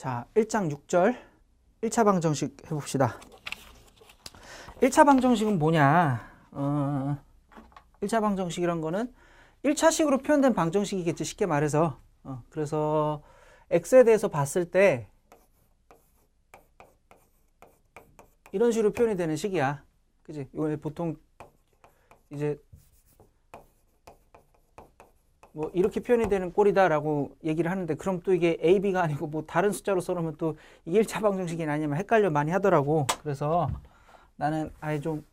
자, 1장 6절 1차 방정식 해봅시다. 1차 방정식은 뭐냐? 1차 방정식이란 거는 1차식으로 표현된 방정식이겠지, 쉽게 말해서. 그래서 x에 대해서 봤을 때 이런 식으로 표현이 되는 식이야. 그지? 이거 보통 이제 뭐 이렇게 표현이 되는 꼴이다라고 얘기를 하는데, 그럼 또 이게 a, b가 아니고 뭐 다른 숫자로 써놓으면 또 이게 1차 방정식이냐 아니면 헷갈려 많이 하더라고. 그래서 나는 아예 좀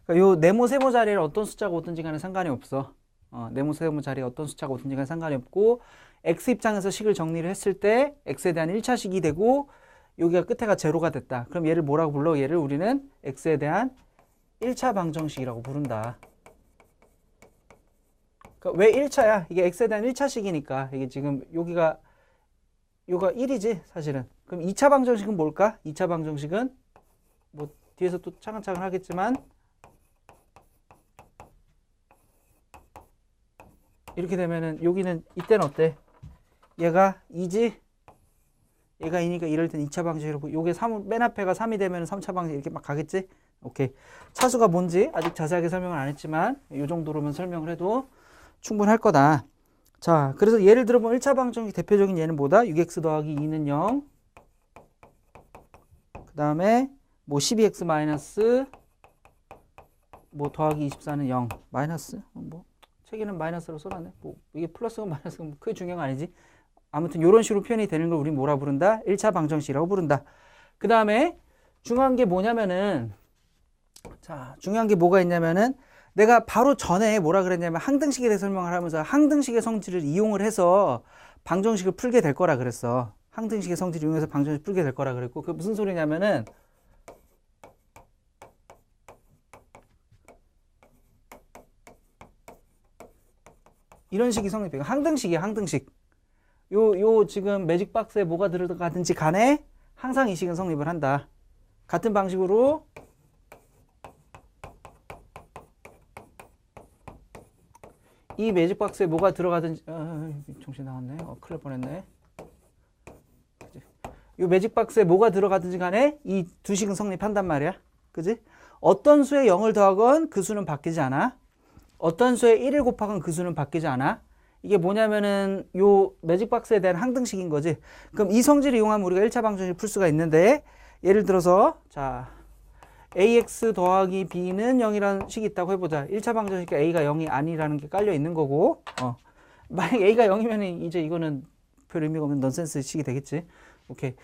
그러니까 요 네모 세모 자리에 어떤 숫자가 오든지 간에 상관이 없어. 네모 세모 자리에 어떤 숫자가 오든지 간에 상관이 없고, x 입장에서 식을 정리를 했을 때 x에 대한 1차식이 되고 여기가 끝에가 제로가 됐다. 그럼 얘를 뭐라고 불러? 얘를 우리는 x에 대한 1차 방정식이라고 부른다. 그러니까 왜 1차야? 이게 x에 대한 1차식이니까. 이게 지금 여기가 요가 1이지 사실은. 그럼 2차 방정식은 뭘까? 2차 방정식은 뭐 뒤에서 또 차근차근 하겠지만 이렇게 되면은 여기는 이때는 어때? 얘가 2지? 얘가 2니까 이럴 땐 2차 방정식이라고. 요게 3, 맨 앞에가 3이 되면 3차 방정식 이렇게 막 가겠지? 오케이. 차수가 뭔지 아직 자세하게 설명을 안 했지만 요 정도로만 설명을 해도 충분할 거다. 자, 그래서 예를 들어보면 1차 방정식 대표적인 예는 뭐다? 6x 더하기 2는 0. 그 다음에 뭐 12x 마이너스 뭐 더하기 24는 0. 마이너스? 뭐 책에는 마이너스로 써놨네. 뭐 이게 플러스가 마이너스가 뭐 크게 중요한 거 아니지? 아무튼 이런 식으로 표현이 되는 걸 우리 뭐라 부른다? 1차 방정식이라고 부른다. 그 다음에 중요한 게 뭐냐면은, 자, 중요한 게 뭐가 있냐면은, 내가 바로 전에 뭐라 그랬냐면 항등식에 대해 설명을 하면서 항등식의 성질을 이용을 해서 방정식을 풀게 될 거라 그랬어. 항등식의 성질을 이용해서 방정식을 풀게 될 거라 그랬고, 그게 무슨 소리냐면은 이런 식이 성립해. 항등식이야, 항등식. 요 지금 매직 박스에 뭐가 들어가든지 간에 항상 이 식은 성립을 한다. 같은 방식으로 이 매직 박스에 뭐가 들어가든지 정신 나갔네. 큰일 날 뻔했네. 이 매직 박스에 뭐가 들어가든지 간에 이 두 식은 성립한단 말이야. 그지? 어떤 수에 0을 더하건 그 수는 바뀌지 않아. 어떤 수에 1을 곱하건 그 수는 바뀌지 않아. 이게 뭐냐면은 요 매직 박스에 대한 항등식인 거지. 그럼 이 성질을 이용하면 우리가 1차 방정식을 풀 수가 있는데, 예를 들어서 자, ax 더하기 b는 0이라는 식이 있다고 해보자. 1차 방정식에 a가 0이 아니라는 게 깔려 있는 거고, 만약 a가 0이면 이제 이거는 별 의미가 없는 넌센스 식이 되겠지. 오케이.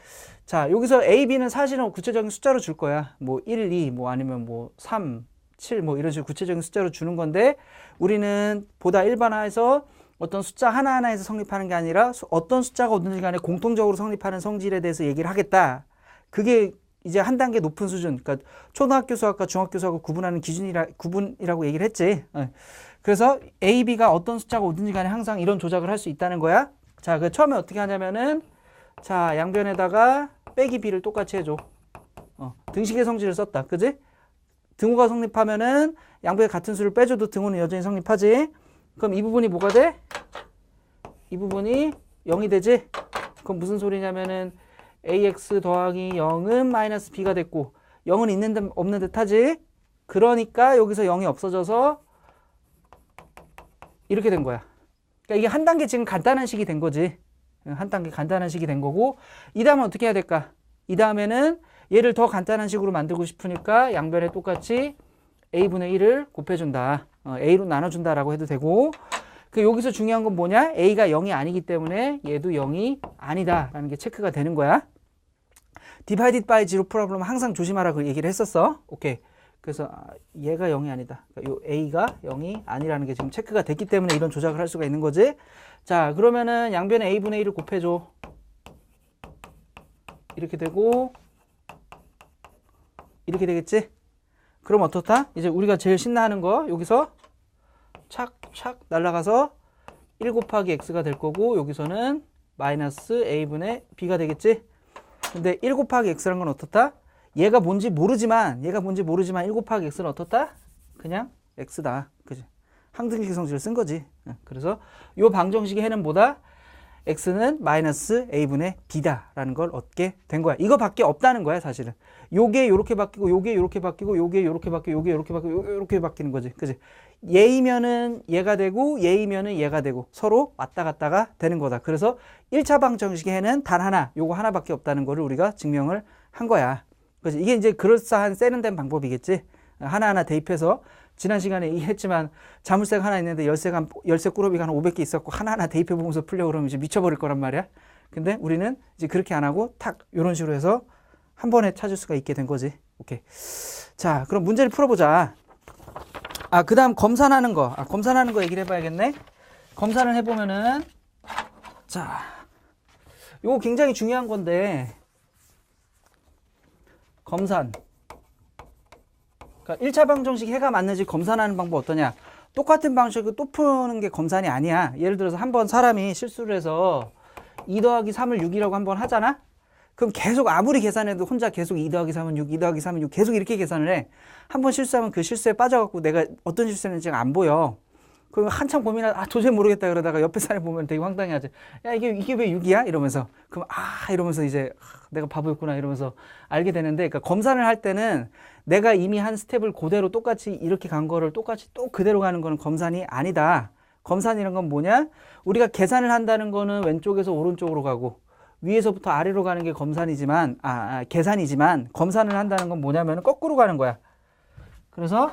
자, 여기서 a, b는 사실은 구체적인 숫자로 줄 거야. 뭐 1, 2, 뭐 아니면 뭐 3, 7, 뭐 이런 식으로 구체적인 숫자로 주는 건데, 우리는 보다 일반화해서 어떤 숫자 하나하나에서 성립하는 게 아니라 어떤 숫자가 오든지 간에 공통적으로 성립하는 성질에 대해서 얘기를 하겠다. 그게 이제 한 단계 높은 수준, 그러니까 초등학교 수학과 중학교 수학을 구분하는 구분이라고 얘기를 했지. 그래서 A, B가 어떤 숫자가 오든지 간에 항상 이런 조작을 할 수 있다는 거야. 자, 그 처음에 어떻게 하냐면은, 자, 양변에다가 빼기 B를 똑같이 해줘. 등식의 성질을 썼다. 그지? 등호가 성립하면은 양변에 같은 수를 빼줘도 등호는 여전히 성립하지. 그럼 이 부분이 뭐가 돼? 이 부분이 0이 되지? 그럼 무슨 소리냐면은 ax 더하기 0은 마이너스 b가 됐고, 0은 있는 듯 없는 듯 하지? 그러니까 여기서 0이 없어져서 이렇게 된 거야. 그러니까 이게 한 단계 지금 간단한 식이 된 거지. 한 단계 간단한 식이 된 거고, 이 다음은 어떻게 해야 될까? 이 다음에는 얘를 더 간단한 식으로 만들고 싶으니까 양변에 똑같이 a분의 1을 곱해준다. a로 나눠준다라고 해도 되고, 그 여기서 중요한 건 뭐냐? a가 0이 아니기 때문에 얘도 0이 아니다라는 게 체크가 되는 거야. divided by zero problem 항상 조심하라고 얘기를 했었어. 오케이. 그래서 얘가 0이 아니다. 그러니까 요 a가 0이 아니라는 게 지금 체크가 됐기 때문에 이런 조작을 할 수가 있는 거지. 자, 그러면은 양변에 a분의 1을 곱해줘. 이렇게 되고 이렇게 되겠지? 그럼 어떻다? 이제 우리가 제일 신나하는 거 여기서 착착 날아가서 1 곱하기 x가 될 거고, 여기서는 마이너스 a분의 b가 되겠지? 근데 1 곱하기 x란 건 어떻다? 얘가 뭔지 모르지만 1 곱하기 x는 어떻다? 그냥 x다. 그지? 항등식 성질을 쓴 거지. 그래서 요 방정식의 해는 뭐다? x는 마이너스 a분의 b다라는 걸 얻게 된 거야. 이거밖에 없다는 거야, 사실은. 요게 요렇게 바뀌고, 요게 요렇게 바뀌고, 요게 요렇게 바뀌고, 요게 요렇게 바뀌고, 요렇게 바뀌는 거지. 그지? 얘이면은 얘가 되고, 얘이면은 얘가 되고, 서로 왔다 갔다가 되는 거다. 그래서 1차 방정식의 해는 단 하나, 요거 하나밖에 없다는 거를 우리가 증명을 한 거야. 그지? 이게 이제 그럴싸한 세련된 방법이겠지? 하나하나 대입해서 지난 시간에 얘기했지만 자물쇠가 하나 있는데 열쇠 꾸러미가 한 500개 있었고 하나하나 대입해 보면서 풀려고 그러면 이제 미쳐버릴 거란 말이야. 근데 우리는 이제 그렇게 안 하고 탁 이런 식으로 해서 한 번에 찾을 수가 있게 된 거지. 오케이. 자, 그럼 문제를 풀어보자. 그 다음 검산하는 거. 검산하는 거 얘기를 해봐야겠네. 검산을 해보면은, 자, 요거 굉장히 중요한 건데, 검산. 그러니까 1차 방정식 해가 맞는지 검산하는 방법 어떠냐. 똑같은 방식을 또 푸는 게 검산이 아니야. 예를 들어서 한번 사람이 실수를 해서 2 더하기 3을 6이라고 한번 하잖아? 그럼 계속 아무리 계산해도 혼자 계속 2 더하기 3은 6, 2 더하기 3은 6 계속 이렇게 계산을 해. 한번 실수하면 그 실수에 빠져갖고 내가 어떤 실수했는지 안 보여. 그럼 한참 고민하다 도저히 모르겠다 그러다가 옆에 사람 보면 되게 황당해하지. 야 이게 왜 6이야? 이러면서 그럼 이러면서 이제 내가 바보였구나 이러면서 알게 되는데, 그러니까 검산을 할 때는 내가 이미 한 스텝을 그대로 똑같이 이렇게 간 거를 똑같이 또 그대로 가는 거는 검산이 아니다. 검산이란 건 뭐냐? 우리가 계산을 한다는 거는 왼쪽에서 오른쪽으로 가고 위에서부터 아래로 가는 게 검산이지만 계산이지만 검산을 한다는 건 뭐냐면 거꾸로 가는 거야. 그래서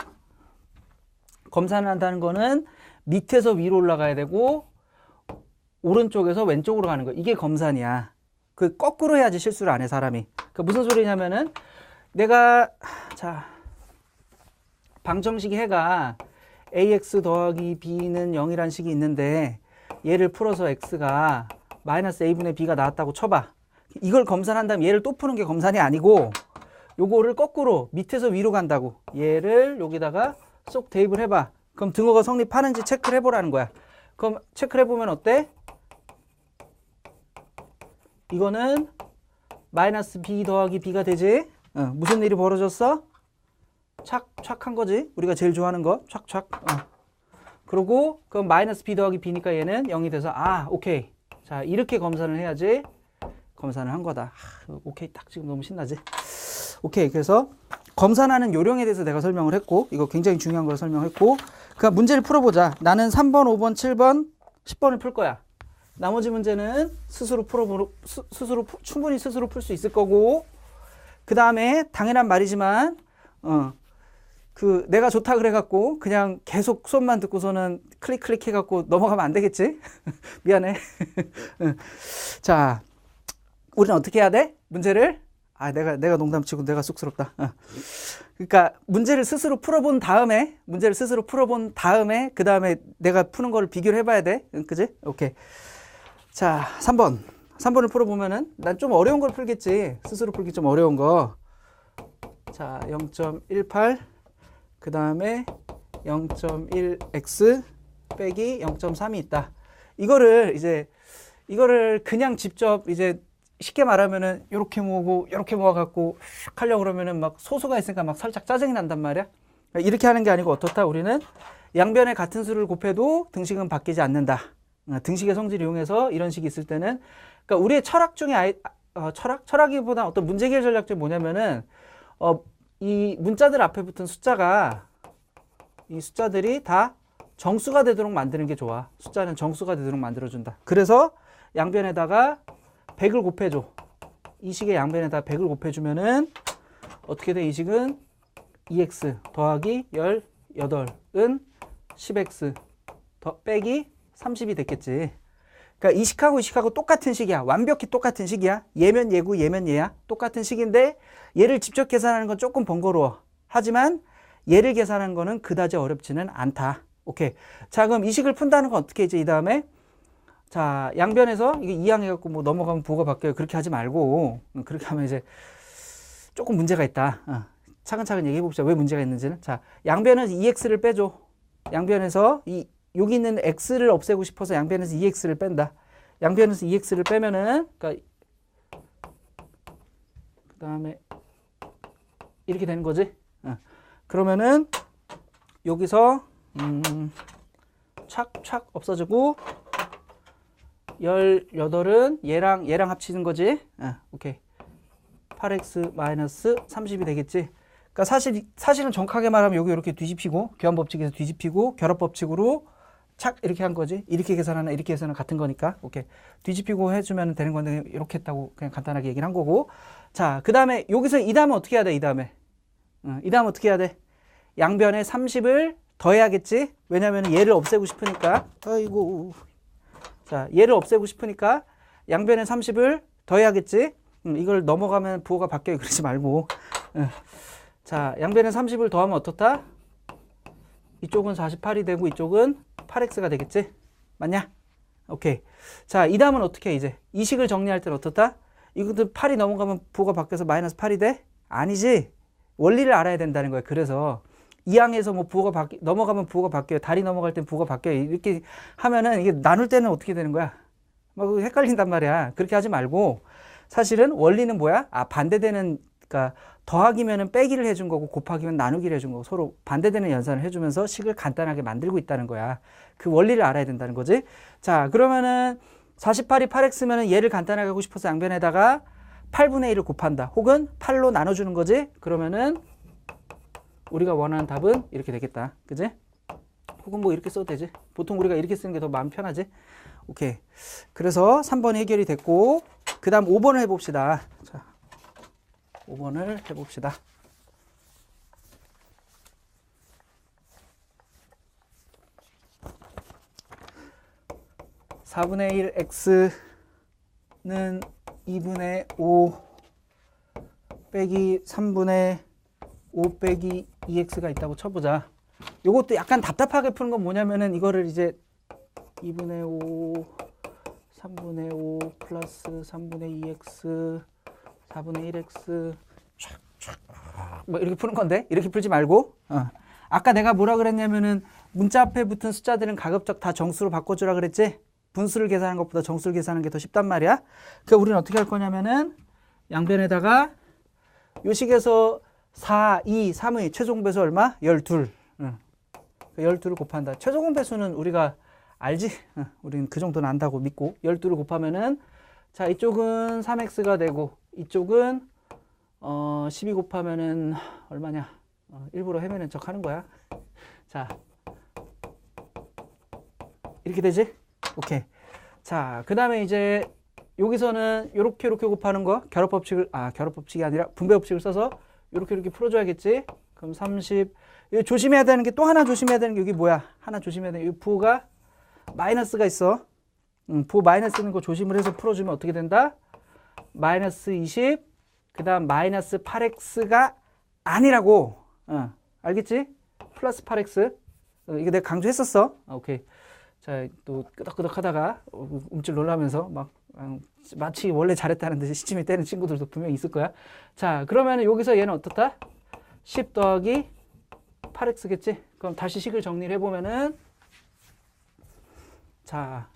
검산을 한다는 거는 밑에서 위로 올라가야 되고 오른쪽에서 왼쪽으로 가는 거. 이게 검산이야. 그 거꾸로 해야지 실수를 안 해, 사람이. 그 무슨 소리냐면은 내가 방정식 해가 ax 더하기 b는 0이라는 식이 있는데 얘를 풀어서 x가 마이너스 a분의 b가 나왔다고 쳐봐. 이걸 검산한다면 얘를 또 푸는 게 검산이 아니고 요거를 거꾸로 밑에서 위로 간다고. 얘를 여기다가 쏙 대입을 해봐. 그럼 등호가 성립하는지 체크를 해보라는 거야. 그럼 체크를 해보면 어때? 이거는 마이너스 b 더하기 b가 되지? 무슨 일이 벌어졌어? 착착 한 거지. 우리가 제일 좋아하는 거. 착착. 그리고 그럼 마이너스 b 더하기 b니까 얘는 0이 돼서 오케이. 자, 이렇게 검산을 해야지 검산을 한 거다. 오케이. 딱 지금 너무 신나지? 오케이. 그래서 검산하는 요령에 대해서 내가 설명을 했고, 이거 굉장히 중요한 걸 설명했고, 그럼 문제를 풀어보자. 나는 3번, 5번, 7번, 10번을 풀 거야. 나머지 문제는 충분히 스스로 풀 수 있을 거고, 그 다음에 당연한 말이지만 내가 좋다 그래갖고 그냥 계속 수업만 듣고서는 클릭 해갖고 넘어가면 안 되겠지? 미안해. 자, 우리는 어떻게 해야 돼? 문제를 내가 농담치고 내가 쑥스럽다. 그러니까 문제를 스스로 풀어본 다음에 그 다음에 내가 푸는 거를 비교를 해봐야 돼. 그지? 오케이. 자, 3번을 풀어보면은 난 좀 어려운 걸 풀겠지. 스스로 풀기 좀 어려운 거. 자, 0.18 그 다음에 0.1x 빼기 0.3이 있다. 이거를 그냥 직접 이제 쉽게 말하면은 요렇게 모아갖고 슉 하려고 그러면은 막 소수가 있으니까 막 살짝 짜증이 난단 말이야. 이렇게 하는 게 아니고 어떻다? 우리는 양변에 같은 수를 곱해도 등식은 바뀌지 않는다. 등식의 성질을 이용해서 이런 식이 있을 때는, 그러니까 우리의 철학 중에 철학이보다 어떤 문제 해결 전략 중에 뭐냐면은 이 문자들 앞에 붙은 이 숫자들이 다 정수가 되도록 만드는 게 좋아. 숫자는 정수가 되도록 만들어준다. 그래서 양변에다가 100을 곱해줘. 이 식의 양변에다가 100을 곱해주면은 어떻게 돼? 이 식은 2x 더하기 18은 10x 빼기 30이 됐겠지. 그러니까 이 식하고 똑같은 식이야. 완벽히 똑같은 식이야. 얘면 얘고 얘면 얘야. 똑같은 식인데 얘를 직접 계산하는 건 조금 번거로워. 하지만 얘를 계산하는 거는 그다지 어렵지는 않다. 오케이. 자, 그럼 이 식을 푼다는 건 어떻게 이제 이 다음에 자, 양변에서 이게 2항 해갖고 뭐 넘어가면 부호가 바뀌어요. 그렇게 하지 말고 그렇게 하면 이제 조금 문제가 있다. 차근차근 얘기해 봅시다. 왜 문제가 있는지는. 자, 양변에서 2x를 빼줘. 양변에서 여기 있는 x를 없애고 싶어서 양변에서 2x를 뺀다. 양변에서 2x를 빼면은, 그러니까 그 다음에 이렇게 되는 거지. 그러면은 여기서 착착 없어지고 18은 얘랑 합치는 거지. 오케이. 8x 마이너스 30이 되겠지. 그러니까 사실은 정확하게 말하면 여기 이렇게 뒤집히고 교환법칙에서 뒤집히고 결합법칙으로 착 이렇게 한 거지. 이렇게 계산하나 이렇게 계산하나 같은 거니까. 오케이. 뒤집히고 해주면 되는 건데 이렇게 했다고 그냥 간단하게 얘기를 한 거고. 자, 그 다음에 여기서 이 다음에 어떻게 해야 돼? 이 다음에 어떻게 해야 돼? 양변에 30을 더해야겠지. 왜냐면 얘를 없애고 싶으니까. 아이고. 자, 얘를 없애고 싶으니까 양변에 30을 더해야겠지. 이걸 넘어가면 부호가 바뀌어요. 그러지 말고. 자, 양변에 30을 더하면 어떻다? 이쪽은 48이 되고 이쪽은 8x가 되겠지? 맞냐? 오케이. 자, 이 다음은 어떻게 해, 이제? 이 식을 정리할 때는 어떻다? 이것도 8이 넘어가면 부호가 바뀌어서 마이너스 8이 돼? 아니지. 원리를 알아야 된다는 거야. 그래서 이 항에서 뭐 부호가 넘어가면 부호가 바뀌어요. 달이 넘어갈 땐 부호가 바뀌어요. 이렇게 하면은 이게 나눌 때는 어떻게 되는 거야? 막 헷갈린단 말이야. 그렇게 하지 말고 사실은 원리는 뭐야? 반대되는, 그러니까 더하기면은 빼기를 해준 거고 곱하기면 나누기를 해준 거고 서로 반대되는 연산을 해주면서 식을 간단하게 만들고 있다는 거야. 그 원리를 알아야 된다는 거지. 자, 그러면은 48이 8x면은 얘를 간단하게 하고 싶어서 양변에다가 8분의 1을 곱한다. 혹은 8로 나눠주는 거지. 그러면은 우리가 원하는 답은 이렇게 되겠다. 그지? 혹은 뭐 이렇게 써도 되지. 보통 우리가 이렇게 쓰는 게 더 마음 편하지. 오케이. 그래서 3번이 해결이 됐고, 그 다음 5번을 해봅시다. 자, 5번을 해봅시다. (4분의 1 x는 2분의 5 빼기 3분의 5 빼기 2x가 있다고 쳐보자. 요것도 약간 답답하게 푸는 건 뭐냐면은 이거를 이제 2분의 5 3분의 5 플러스 3분의 2x 4분의 1x 뭐 이렇게 푸는 건데 이렇게 풀지 말고 아까 내가 뭐라 그랬냐면은 문자 앞에 붙은 숫자들은 가급적 다 정수로 바꿔주라 그랬지. 분수를 계산하는 것보다 정수를 계산하는 게 더 쉽단 말이야. 그러니까 우리는 어떻게 할 거냐면은 양변에다가 요 식에서 4, 2, 3의 최종 배수 얼마? 12. 12를 곱한다. 최종 배수는 우리가 알지? 우리는 그 정도는 안다고 믿고 12를 곱하면은 자, 이쪽은 3x가 되고 이쪽은 12 곱하면은 얼마냐? 일부러 헤매는 척 하는 거야. 자, 이렇게 되지? 오케이. 자, 그 다음에 이제 여기서는 요렇게 곱하는 거 결합법칙이 아니라 분배법칙을 써서 요렇게 풀어줘야겠지. 그럼 30. 이거 조심해야 되는 게 또 하나 조심해야 되는 게 여기 뭐야? 하나 조심해야 되는 게 부호가 마이너스가 있어. 부호 마이너스 있는 거 조심을 해서 풀어주면 어떻게 된다? 마이너스 20. 그 다음 마이너스 8x가 아니라고. 알겠지? 플러스 8x. 이거 내가 강조했었어. 오케이. 자, 또 끄덕끄덕 하다가 움찔 놀라면서 막 마치 원래 잘했다는 듯이 시침이 떼는 친구들도 분명히 있을 거야. 자, 그러면 여기서 얘는 어떻다? 10 더하기 8x겠지? 그럼 다시 식을 정리를 해보면은 자,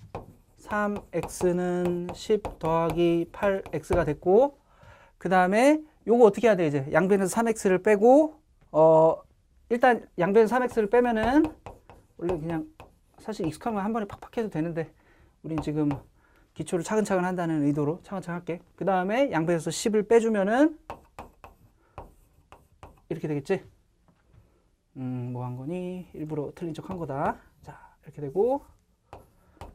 3x는 10 더하기 8x가 됐고 그 다음에 요거 어떻게 해야 돼? 이제 양변에서 3x를 빼고 일단 양변에서 3x를 빼면은 원래 그냥 사실 익숙한 건 한 번에 팍팍 해도 되는데 우린 지금 기초를 차근차근 한다는 의도로 차근차근 할게. 그 다음에 양변에서 10을 빼주면은 이렇게 되겠지? 뭐 한 거니? 일부러 틀린 척 한 거다. 자, 이렇게 되고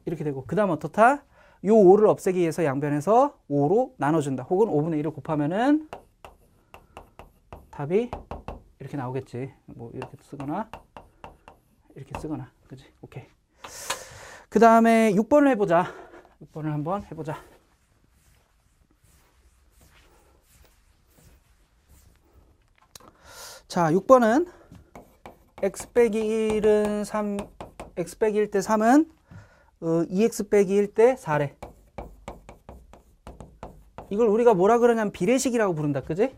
이렇게 되고 그 다음 어떻다? 요 5를 없애기 위해서 양변에서 5로 나눠준다. 혹은 5분의 1을 곱하면은 답이 이렇게 나오겠지. 뭐 이렇게 쓰거나 이렇게 쓰거나. 그지? 오케이. 그 다음에 6번을 해보자. 6번을 한번 해보자. 자, 6번은 x 빼기 1은 3, x 빼기 1 대 3은 2x 빼기 1 대 4래. 이걸 우리가 뭐라 그러냐면 비례식이라고 부른다. 그지?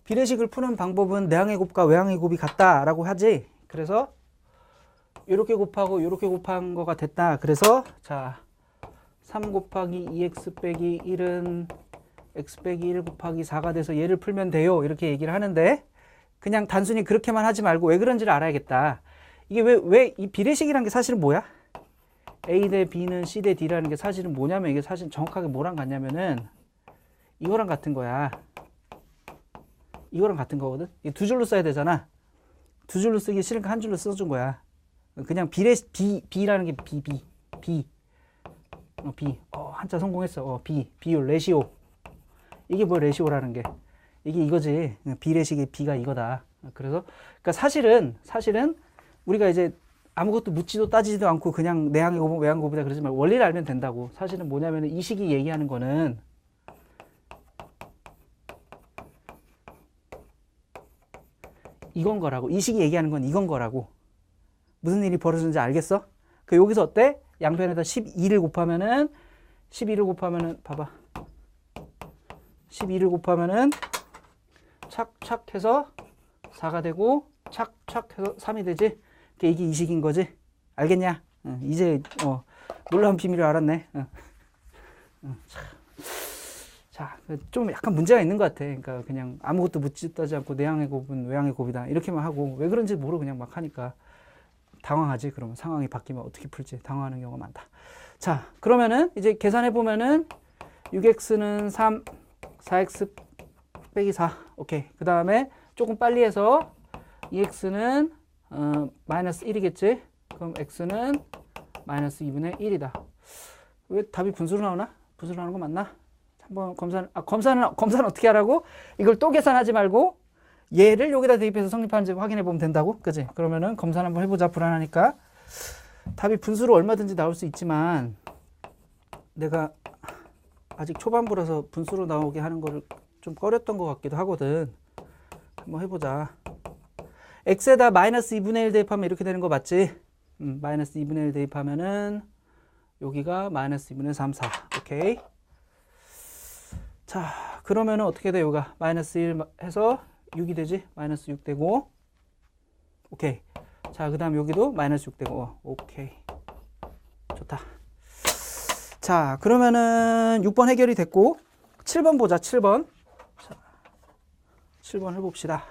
비례식을 푸는 방법은 내항의 곱과 외항의 곱이 같다라고 하지. 그래서 이렇게 곱하고 이렇게 곱한 거가 됐다. 그래서 자, 3 곱하기 2x 빼기 1은 x 빼기 1 곱하기 4가 돼서 얘를 풀면 돼요. 이렇게 얘기를 하는데 그냥 단순히 그렇게만 하지 말고 왜 그런지를 알아야겠다. 이게 왜 이 비례식이란 게 사실은 뭐야? A 대 B는 C 대 D라는 게 사실은 뭐냐면 이게 사실 정확하게 뭐랑 같냐면은 이거랑 같은 거야. 이거랑 같은 거거든. 이 두 줄로 써야 되잖아. 두 줄로 쓰기 싫으니까 한 줄로 써준 거야. 그냥 B라는 게 B. 한자 성공했어. 비율, 레시오. 이게 뭐 레시오라는 게. 이게 이거지. B레식의 B가 이거다. 그래서, 그러니까 사실은 우리가 이제 아무것도 묻지도 따지지도 않고 그냥 내항의 고분, 외항의 고분이다 그러지 말고 원리를 알면 된다고. 사실은 뭐냐면 이 식이 얘기하는 거는 이건 거라고. 이 식이 얘기하는 건 이건 거라고. 무슨 일이 벌어지는지 알겠어? 그 여기서 어때? 양변에다 12를 곱하면은 봐봐. 12를 곱하면은 착착 해서 4가 되고 착착 해서 3이 되지. 이게 이 식인 거지. 알겠냐? 이제 놀라운 비밀을 알았네. 자, 좀 약간 문제가 있는 것 같아. 그러니까 그냥 아무것도 묻지 따지 않고 내항의 곱은 외항의 곱이다 이렇게만 하고 왜 그런지 모르고 그냥 막 하니까 당황하지. 그러면 상황이 바뀌면 어떻게 풀지 당황하는 경우가 많다. 자, 그러면은 이제 계산해 보면은 6x는 3, 4x 빼기 4. 오케이. 그 다음에 조금 빨리 해서 2x는 마이너스 1이겠지. 그럼 x는 마이너스 2분의 1이다. 왜 답이 분수로 나오나? 분수로 나오는 거 맞나? 한번 검사는 어떻게 하라고? 이걸 또 계산하지 말고 얘를 여기다 대입해서 성립하는지 확인해 보면 된다고? 그지? 그러면은 검사 한번 해보자. 불안하니까. 답이 분수로 얼마든지 나올 수 있지만 내가 아직 초반부라서 분수로 나오게 하는 거를 좀 꺼렸던 것 같기도 하거든. 한번 해보자. x에다 마이너스 2분의 1 대입하면 이렇게 되는 거 맞지? 마이너스 2분의 1 대입하면은 여기가 마이너스 2분의 3, 4. 오케이. 자, 그러면은 어떻게 돼? 여기가 마이너스 1 해서 6이 되지? 마이너스 6 되고. 오케이. 자, 그 다음 여기도 마이너스 6 되고. 오케이. 좋다. 자, 그러면은 6번 해결이 됐고 7번 보자. 7번. 자, 7번 해봅시다.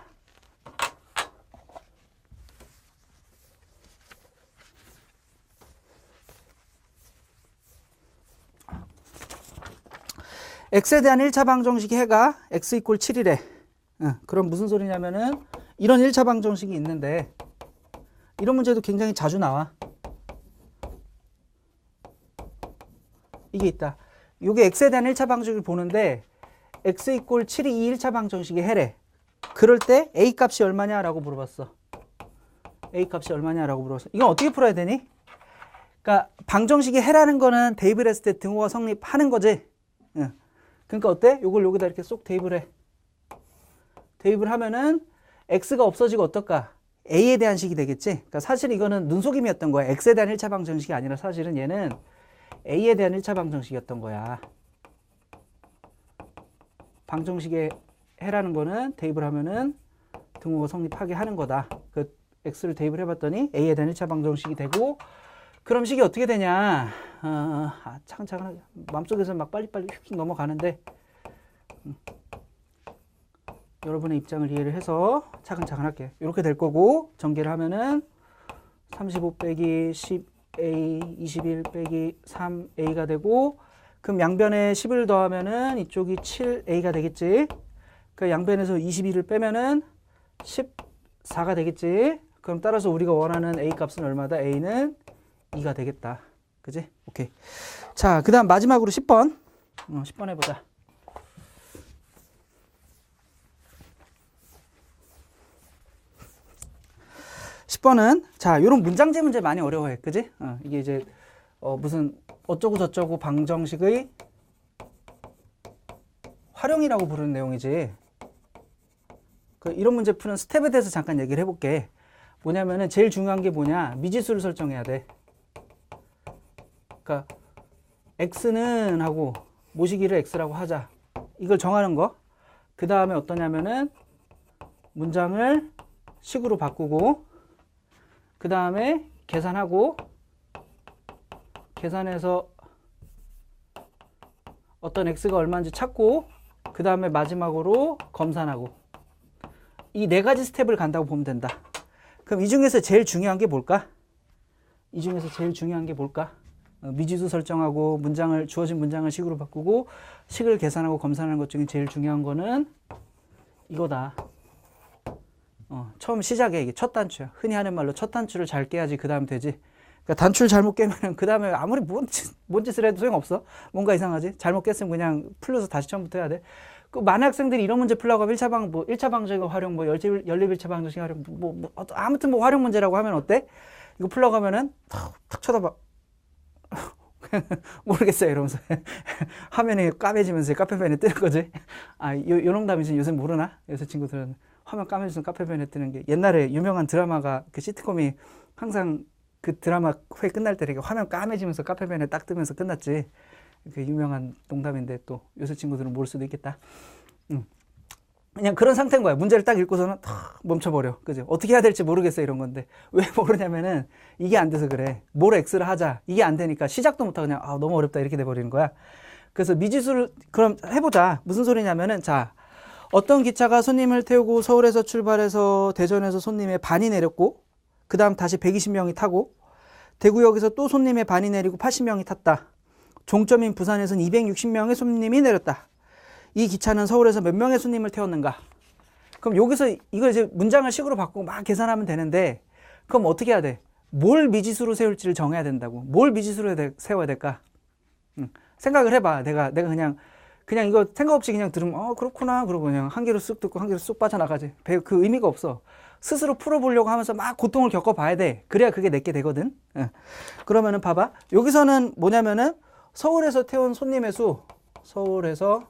x에 대한 1차 방정식이 해가 x 이퀄 7이래. 그럼 무슨 소리냐면은 이런 1차 방정식이 있는데 이런 문제도 굉장히 자주 나와. 이게 있다. 이게 x에 대한 1차 방정식을 보는데 x 이퀄 7이 이 1차 방정식의 해래. 그럴 때 a 값이 얼마냐라고 물어봤어. a 값이 얼마냐라고 물어봤어. 이건 어떻게 풀어야 되니? 그러니까 방정식이 해라는 거는 대입을 했을 때 등호가 성립하는 거지. 그러니까 어때? 요걸 여기다 이렇게 쏙 대입을 해. 대입을 하면은 x가 없어지고 어떨까? a에 대한 식이 되겠지? 그러니까 사실 이거는 눈속임이었던 거야. x에 대한 1차 방정식이 아니라 사실은 얘는 a에 대한 1차 방정식이었던 거야. 방정식의 해라는 거는 대입을 하면은 등호가 성립하게 하는 거다. 그 x를 대입을 해봤더니 a에 대한 1차 방정식이 되고 그럼 식이 어떻게 되냐? 차근차근 마음속에서 막 빨리빨리 휙 넘어가는데 여러분의 입장을 이해를 해서 차근차근 할게. 이렇게 될 거고 전개를 하면은 35 빼기 10a 21 빼기 3a가 되고 그럼 양변에 10을 더하면은 이쪽이 7a가 되겠지. 그 양변에서 21을 빼면은 14가 되겠지. 그럼 따라서 우리가 원하는 a 값은 얼마다? a는 2가 되겠다. 그지? 오케이. 자, 그 다음 마지막으로 10번. 10번 해보자. 10번은, 자, 요런 문장제 문제 많이 어려워해. 그지? 이게 이제, 무슨, 어쩌고 저쩌고 방정식의 활용이라고 부르는 내용이지. 이런 문제 푸는 스텝에 대해서 잠깐 얘기를 해볼게. 뭐냐면은 제일 중요한 게 뭐냐? 미지수를 설정해야 돼. 그러니까 x는 하고 모시기를 x라고 하자. 이걸 정하는 거. 그 다음에 어떠냐면은 문장을 식으로 바꾸고 그 다음에 계산하고 계산해서 어떤 x가 얼마인지 찾고 그 다음에 마지막으로 검산하고 이 네 가지 스텝을 간다고 보면 된다. 그럼 이 중에서 제일 중요한 게 뭘까? 이 중에서 제일 중요한 게 뭘까? 미지수 설정하고 문장을 주어진 문장을 식으로 바꾸고 식을 계산하고 검사하는 것 중에 제일 중요한 거는 이거다. 처음 시작에 이게 첫 단추야. 흔히 하는 말로 첫 단추를 잘 깨야지 그 다음 되지. 그러니까 단추를 잘못 깨면은 그 다음에 아무리 뭔 짓을 해도 소용없어. 뭔가 이상하지. 잘못 깼으면 그냥 풀려서 다시 처음부터 해야 돼. 그 많은 학생들이 이런 문제 풀려고 하면 1차 방정식 활용, 연립 1차 방정식 활용, 아무튼 활용 문제라고 하면 어때? 이거 풀려고 하면은 탁 쳐다봐. 모르겠어요 이러면서 화면이 까매지면서 카페펜에 뜨는 거지. 요 농담이지. 요새 모르나? 요새 친구들은 화면 까매지면 카페펜에 뜨는 게 옛날에 유명한 드라마가 그 시트콤이 항상 그 드라마 회 끝날 때 이렇게 화면 까매지면서 카페펜에 딱 뜨면서 끝났지. 그 유명한 농담인데 또 요새 친구들은 모를 수도 있겠다. 그냥 그런 상태인 거야. 문제를 딱 읽고서는 탁 멈춰버려. 그죠? 어떻게 해야 될지 모르겠어 이런 건데 왜 모르냐면은 이게 안 돼서 그래. 뭘 X를 하자. 이게 안 되니까 시작도 못하고 그냥 너무 어렵다 이렇게 돼버리는 거야. 그래서 미지수를 그럼 해보자. 무슨 소리냐면은 자 어떤 기차가 손님을 태우고 서울에서 출발해서 대전에서 손님의 반이 내렸고 그 다음 다시 120명이 타고 대구역에서 또 손님의 반이 내리고 80명이 탔다. 종점인 부산에서는 260명의 손님이 내렸다. 이 기차는 서울에서 몇 명의 손님을 태웠는가? 그럼 여기서 이걸 이제 문장을 식으로 바꾸고 막 계산하면 되는데 그럼 어떻게 해야 돼? 뭘 미지수로 세울지를 정해야 된다고. 뭘 미지수로 세워야 될까? 생각을 해봐. 내가 그냥 이거 생각 없이 그냥 들으면 그렇구나 그러고 그냥 한 개로 쑥 듣고 한 개로 쑥 빠져나가지. 그 의미가 없어. 스스로 풀어보려고 하면서 막 고통을 겪어봐야 돼. 그래야 그게 내게 되거든. 그러면은 봐봐. 여기서는 뭐냐면은 서울에서 태운 손님의 수, 서울에서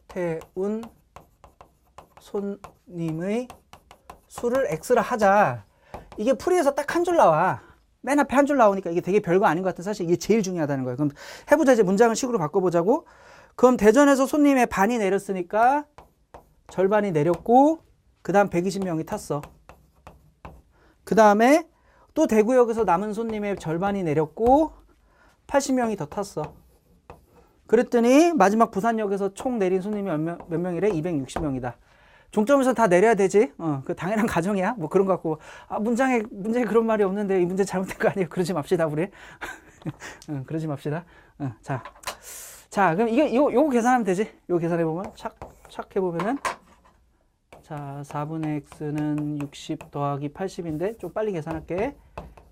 태운 손님의 수를 X라 하자. 이게 풀이에서 딱 한 줄 나와. 맨 앞에 한 줄 나오니까 이게 되게 별거 아닌 것 같은 사실 이게 제일 중요하다는 거예요. 그럼 해보자. 이제 문장을 식으로 바꿔보자고. 그럼 대전에서 손님의 반이 내렸으니까 절반이 내렸고 그 다음 120명이 탔어. 그 다음에 또 대구역에서 남은 손님의 절반이 내렸고 80명이 더 탔어. 그랬더니 마지막 부산역에서 총 내린 손님이 몇 명이래? 260명이다. 종점에서 다 내려야 되지. 그 당연한 가정이야. 뭐 그런 거 같고 문장에 그런 말이 없는데 이 문제 잘못된 거 아니에요? 그러지 맙시다 우리. 그러지 맙시다. 자 그럼 요거 계산하면 되지. 요거 계산해 보면 착 해보면은 자 4분의 x는 60 더하기 80인데 좀 빨리 계산할게.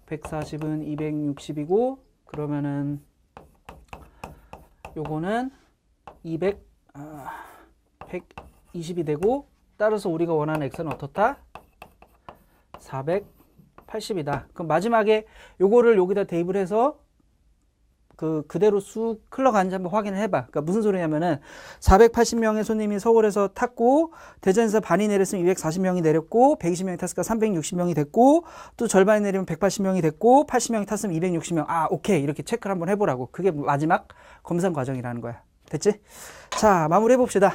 140은 260이고 그러면은 요거는 120이 되고 따라서 우리가 원하는 x는 어떻다? 480이다. 그럼 마지막에 요거를 여기다 대입을 해서 그대로 쑥 흘러가는지 한번 확인을 해봐. 그러니까 무슨 소리냐면은 480명의 손님이 서울에서 탔고 대전에서 반이 내렸으면 240명이 내렸고 120명이 탔으니까 360명이 됐고 또 절반이 내리면 180명이 됐고 80명이 탔으면 260명. 오케이. 이렇게 체크를 한번 해보라고. 그게 마지막 검산 과정이라는 거야. 됐지? 자, 마무리 해봅시다.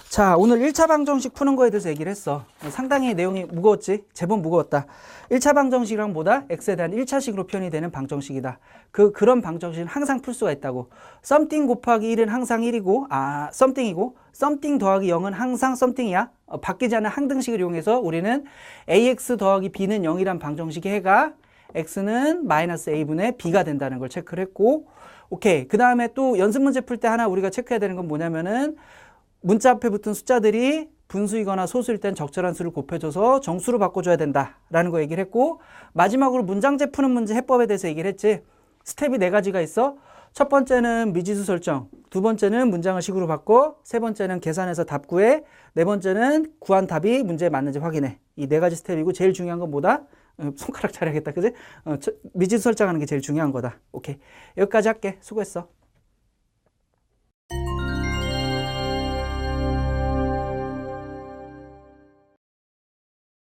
자, 오늘 1차 방정식 푸는 거에 대해서 얘기를 했어. 상당히 내용이 무거웠지? 제법 무거웠다. 1차 방정식이란 뭐다? x에 대한 1차식으로 표현이 되는 방정식이다. 그런 방정식은 항상 풀 수가 있다고. something 곱하기 1은 항상 1이고, something이고, something 더하기 0은 항상 something이야. 바뀌지 않는 항등식을 이용해서 우리는 ax 더하기 b는 0이란 방정식의 해가 x는 마이너스 a분의 b가 된다는 걸 체크를 했고, 오케이. 그 다음에 또 연습 문제 풀 때 하나 우리가 체크해야 되는 건 뭐냐면은 문자 앞에 붙은 숫자들이 분수이거나 소수일 땐 적절한 수를 곱해줘서 정수로 바꿔줘야 된다라는 거 얘기를 했고 마지막으로 문장제 푸는 문제 해법에 대해서 얘기를 했지. 스텝이 4가지가 있어. 첫 번째는 미지수 설정, 두 번째는 문장을 식으로 바꿔, 세 번째는 계산해서 답 구해, 네 번째는 구한 답이 문제에 맞는지 확인해. 이 4가지 스텝이고 제일 중요한 건 뭐다? 손가락 잘해야겠다. 그지? 미지수 설정하는 게 제일 중요한 거다. 오케이. 여기까지 할게. 수고했어.